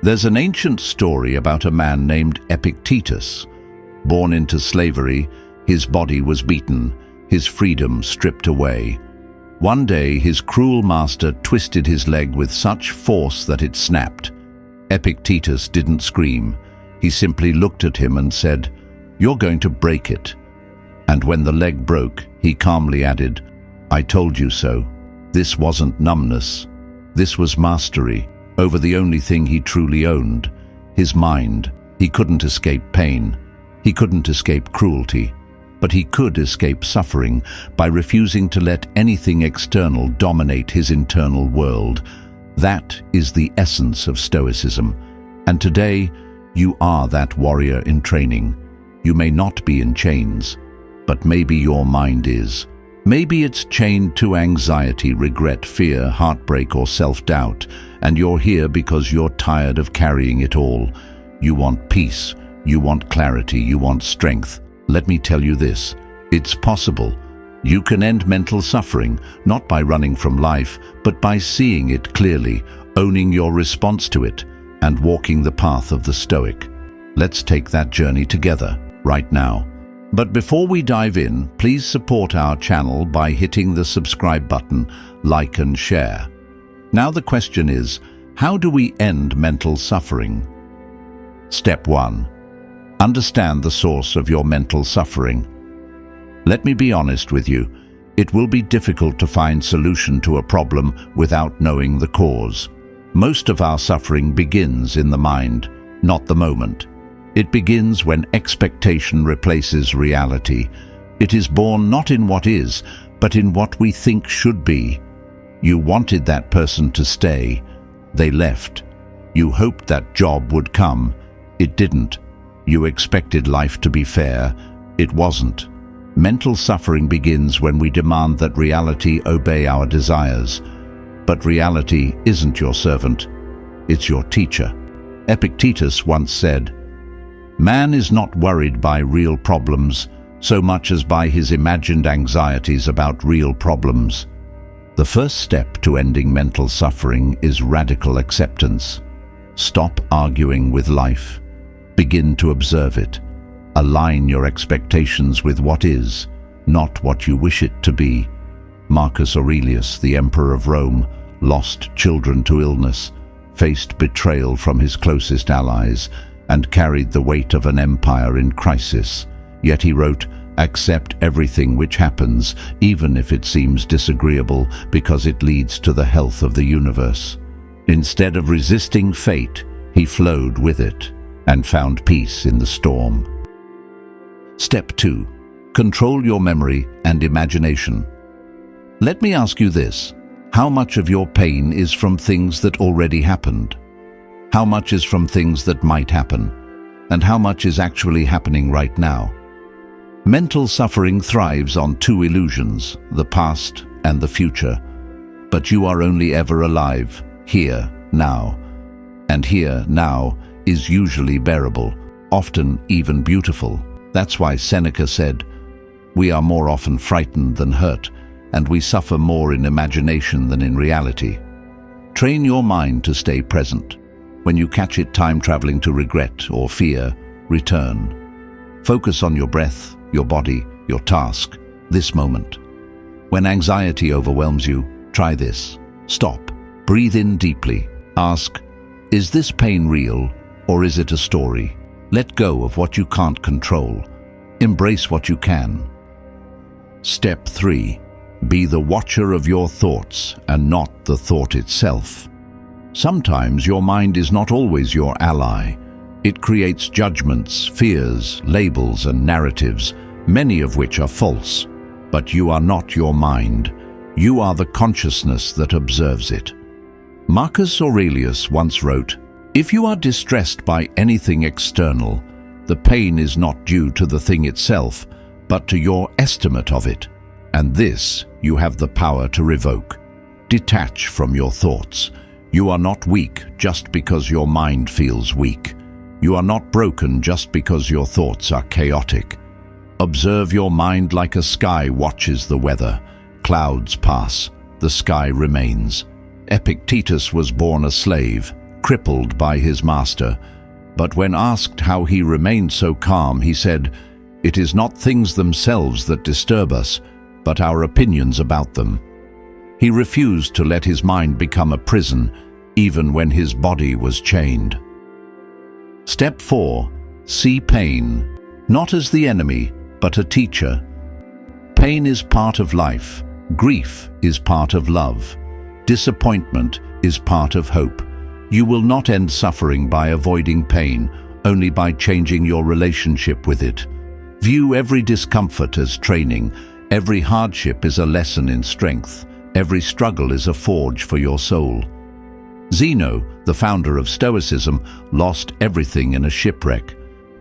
There's an ancient story about a man named Epictetus. Born into slavery, his body was beaten, his freedom stripped away. One day, his cruel master twisted his leg with such force that it snapped. Epictetus didn't scream. He simply looked at him and said, "You're going to break it." And when the leg broke, he calmly added, "I told you so." This wasn't numbness. This was mastery over the only thing he truly owned, his mind. He couldn't escape pain. He couldn't escape cruelty. But he could escape suffering by refusing to let anything external dominate his internal world. That is the essence of Stoicism. And today, you are that warrior in training. You may not be in chains, but maybe your mind is. Maybe it's chained to anxiety, regret, fear, heartbreak, or self-doubt, and you're here because you're tired of carrying it all. You want peace, you want clarity, you want strength. Let me tell you this, it's possible. You can end mental suffering, not by running from life, but by seeing it clearly, owning your response to it, and walking the path of the Stoic. Let's take that journey together, right now. But before we dive in, please support our channel by hitting the subscribe button, like and share. Now the question is, how do we end mental suffering? Step 1. Understand the source of your mental suffering. Let me be honest with you, it will be difficult to find solution to a problem without knowing the cause. Most of our suffering begins in the mind, not the moment. It begins when expectation replaces reality. It is born not in what is, but in what we think should be. You wanted that person to stay. They left. You hoped that job would come. It didn't. You expected life to be fair. It wasn't. Mental suffering begins when we demand that reality obey our desires. But reality isn't your servant. It's your teacher. Epictetus once said, "Man is not worried by real problems so much as by his imagined anxieties about real problems." The first step to ending mental suffering is radical acceptance. Stop arguing with life. Begin to observe it. Align your expectations with what is, not what you wish it to be. Marcus Aurelius, the Emperor of Rome, lost children to illness, faced betrayal from his closest allies, and carried the weight of an empire in crisis. Yet he wrote, "Accept everything which happens, even if it seems disagreeable, because it leads to the health of the universe." Instead of resisting fate, he flowed with it and found peace in the storm. Step 2. Control your memory and imagination. Let me ask you this. How much of your pain is from things that already happened? How much is from things that might happen? And how much is actually happening right now? Mental suffering thrives on two illusions, the past and the future. But you are only ever alive, here, now. And here, now, is usually bearable, often even beautiful. That's why Seneca said, "We are more often frightened than hurt, and we suffer more in imagination than in reality." Train your mind to stay present. When you catch it time traveling to regret or fear, return. Focus on your breath, your body, your task, this moment. When anxiety overwhelms you, try this. Stop. Breathe in deeply. Ask, is this pain real or is it a story? Let go of what you can't control. Embrace what you can. Step 3. Be the watcher of your thoughts and not the thought itself. Sometimes your mind is not always your ally. It creates judgments, fears, labels, and narratives, many of which are false. But you are not your mind. You are the consciousness that observes it. Marcus Aurelius once wrote, "If you are distressed by anything external, the pain is not due to the thing itself, but to your estimate of it. And this you have the power to revoke. Detach from your thoughts. You are not weak just because your mind feels weak. You are not broken just because your thoughts are chaotic. Observe your mind like a sky watches the weather. Clouds pass, the sky remains. Epictetus was born a slave. crippled by his master. But when asked how he remained so calm, he said, "It is not things themselves that disturb us, but our opinions about them." He refused to let his mind become a prison, even when his body was chained. Step 4. See pain, not as the enemy, but a teacher. Pain is part of life. Grief is part of love. Disappointment is part of hope. You will not end suffering by avoiding pain, only by changing your relationship with it. View every discomfort as training. Every hardship is a lesson in strength. Every struggle is a forge for your soul. Zeno, the founder of Stoicism, lost everything in a shipwreck.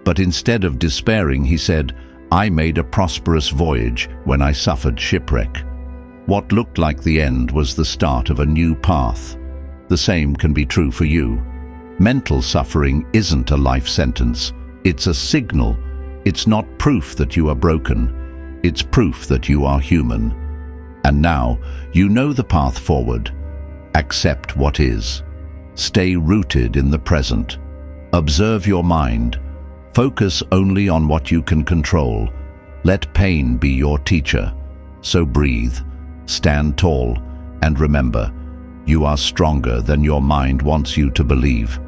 But instead of despairing, he said, "I made a prosperous voyage when I suffered shipwreck." What looked like the end was the start of a new path. The same can be true for you. Mental suffering isn't a life sentence. It's a signal. It's not proof that you are broken. It's proof that you are human. And now, you know the path forward. Accept what is. Stay rooted in the present. Observe your mind. Focus only on what you can control. Let pain be your teacher. So breathe, stand tall, and remember, you are stronger than your mind wants you to believe.